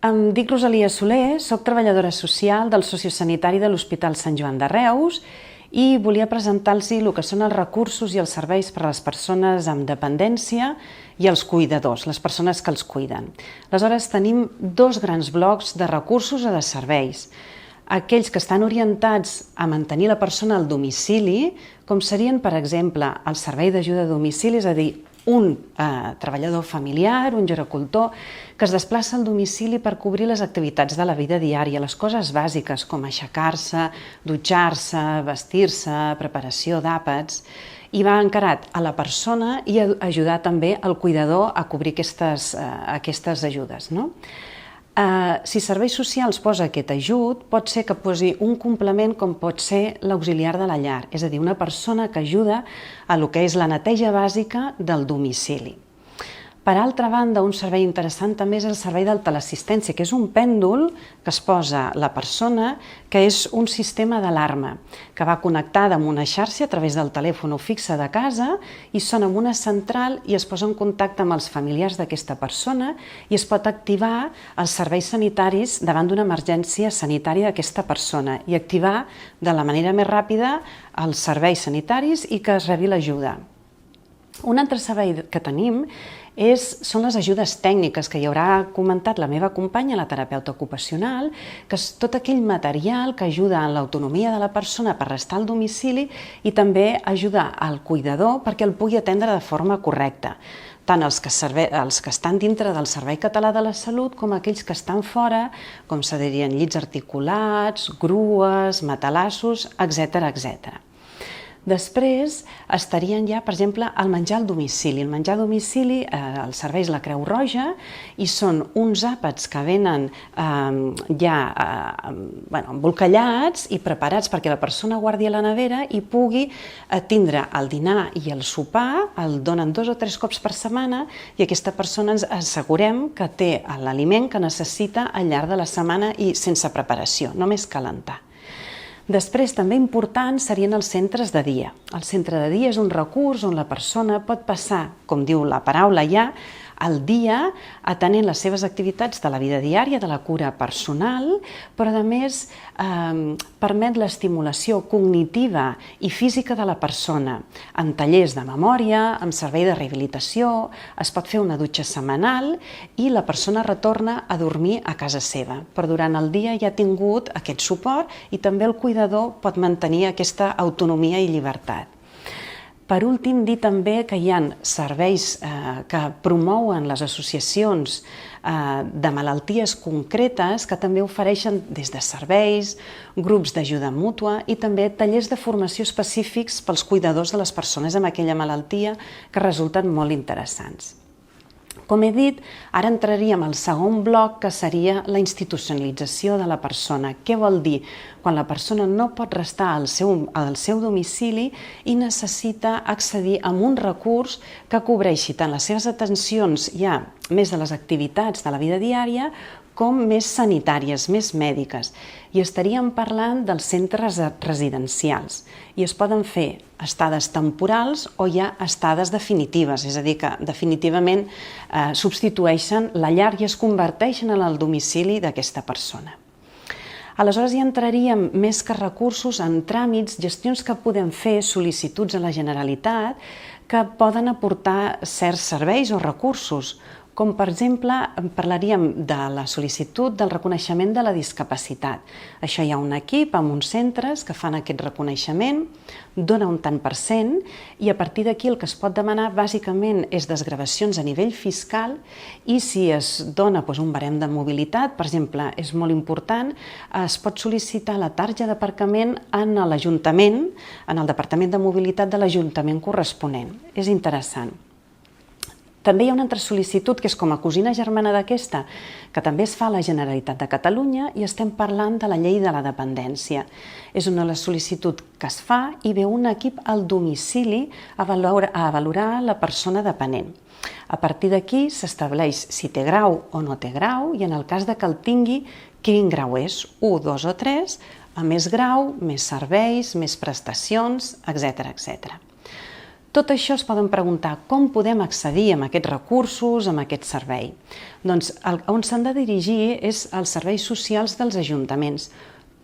Em dic Rosalia Soler, soc treballadora social del sociosanitari de l'Hospital Sant Joan de Reus i volia presentar-los el que són els recursos i els serveis per a les persones amb dependència i els cuidadors, les persones que els cuiden. Aleshores, tenim dos grans blocs de recursos o de serveis. Aquells que estan orientats a mantenir la persona al domicili, com serien, per exemple, el servei d'ajuda a domicili, és a dir, un treballador familiar, un gericultor, que es desplaça al domicili per cobrir les activitats de la vida diària, les coses bàsiques com aixecar-se, dutxar-se, vestir-se, preparació d'àpats, i va encarat a la persona i a ajudar també al cuidador a cobrir aquestes ajudes, no? Si Serveis Socials posa aquest ajut, pot ser que posi un complement com pot ser l'auxiliar de la llar, és a dir, una persona que ajuda a lo que és la neteja bàsica del domicili. Per altra banda, un servei interessant també és el servei de teleassistència, que és un pèndol que es posa la persona, que és un sistema d'alarma, que va connectada amb una xarxa a través del telèfon fixe de casa i sona amb una central i es posa en contacte amb els familiars d'aquesta persona i es pot activar els serveis sanitaris davant d'una emergència sanitària d'aquesta persona i activar de la manera més ràpida els serveis sanitaris i que es rebi l'ajuda. Un altre servei que tenim són les ajudes tècniques, que hi haurà comentat la meva companya, la terapeuta ocupacional, que és tot aquell material que ajuda en l'autonomia de la persona per restar al domicili i també ajuda al cuidador perquè el pugui atendre de forma correcta, tant els que estan dintre del Servei Català de la Salut com aquells que estan fora, com se dirien llits articulats, grues, matalassos, etc. Després estarien ja, per exemple, el menjar al domicili. El menjar a domicili el serveix la Creu Roja i són uns àpats que venen ja embolcallats i preparats perquè la persona guardi a la nevera i pugui tindre el dinar i el sopar, el donen 2 o 3 cops per setmana i aquesta persona ens assegurem que té l'aliment que necessita al llarg de la setmana i sense preparació, només calentar. Després, també important, serien els centres de dia. El centre de dia és un recurs on la persona pot passar, com diu la paraula ja, el dia atenent les seves activitats de la vida diària, de la cura personal, però a més permet l'estimulació cognitiva i física de la persona en tallers de memòria, amb servei de rehabilitació, es pot fer una dutxa setmanal i la persona retorna a dormir a casa seva, però durant el dia ja ha tingut aquest suport i també el cuidador pot mantenir aquesta autonomia i llibertat. Per últim, dir també que hi ha serveis que promouen les associacions de malalties concretes que també ofereixen des de serveis, grups d'ajuda mútua i també tallers de formació específics pels cuidadors de les persones amb aquella malaltia que resulten molt interessants. Com he dit, ara entraríem al segon bloc, que seria la institucionalització de la persona. Què vol dir? Quan la persona no pot restar al seu domicili i necessita accedir a un recurs que cobreixi tant les seves atencions ja més de les activitats de la vida diària com més sanitàries, més mèdiques. I estaríem parlant dels centres residencials i es poden fer estades temporals o ja estades definitives, és a dir, que definitivament substitueixen la llar i es converteixen en el domicili d'aquesta persona. Aleshores ja entraríem més que recursos en tràmits, gestions que podem fer, sol·licituds a la Generalitat que poden aportar certs serveis o recursos, com per exemple parlaríem de la sol·licitud del reconeixement de la discapacitat. Això hi ha un equip amb uns centres que fan aquest reconeixement, dona un tant per cent i a partir d'aquí el que es pot demanar bàsicament és desgravacions a nivell fiscal i si es dona un barem de mobilitat, per exemple, és molt important, es pot sol·licitar la tarja d'aparcament en l'Ajuntament, en el Departament de Mobilitat de l'Ajuntament corresponent. És interessant. També hi ha una altra sol·licitud que és com a cosina germana d'aquesta, que també es fa a la Generalitat de Catalunya i estem parlant de la llei de la dependència. És una sol·licitud que es fa i ve un equip al domicili a valorar la persona dependent. A partir d'aquí s'estableix si té grau o no té grau i en el cas que el tingui, quin grau és, 1, 2 o 3, a més grau, més serveis, més prestacions, etc. Tot això es poden preguntar com podem accedir a aquests recursos, a aquest servei. Doncs on s'han de dirigir és als serveis socials dels ajuntaments.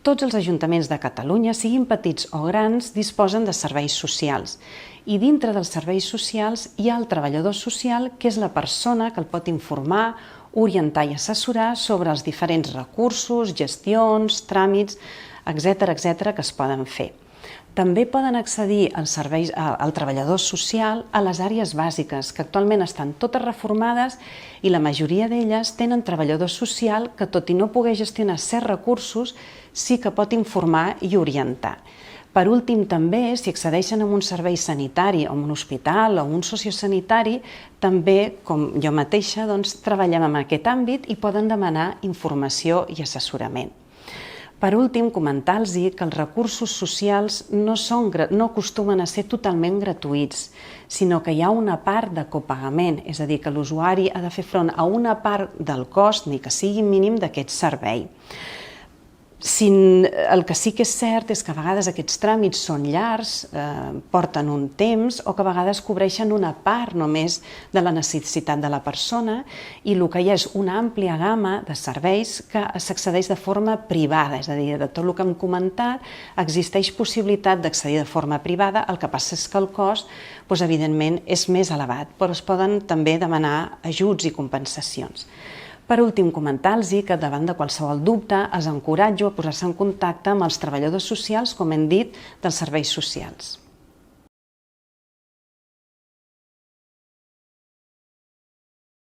Tots els ajuntaments de Catalunya, siguin petits o grans, disposen de serveis socials. I dintre dels serveis socials hi ha el treballador social, que és la persona que el pot informar, orientar i assessorar sobre els diferents recursos, gestions, tràmits, etc. que es poden fer. També poden accedir als serveis al treballador social a les àrees bàsiques, que actualment estan totes reformades i la majoria d'elles tenen treballador social que, tot i no poder gestionar certs recursos, sí que pot informar i orientar. Per últim, també, si accedeixen a un servei sanitari, o un hospital o un sociosanitari, també, com jo mateixa, treballem en aquest àmbit i poden demanar informació i assessorament. Per últim, comentar-los que els recursos socials no acostumen a ser totalment gratuïts, sinó que hi ha una part de copagament, és a dir, que l'usuari ha de fer front a una part del cost, ni que sigui mínim, d'aquest servei. El que sí que és cert és que a vegades aquests tràmits són llargs, porten un temps, o que a vegades cobreixen una part només de la necessitat de la persona, i el que hi ha és una àmplia gamma de serveis que s'accedeix de forma privada, és a dir, de tot el que hem comentat, existeix possibilitat d'accedir de forma privada, el que passa és que el cost, evidentment, és més elevat, però es poden també demanar ajuts i compensacions. Per últim, comentar-los que davant de qualsevol dubte els encoratjo a posar-se en contacte amb els treballadors socials, com hem dit, dels serveis socials.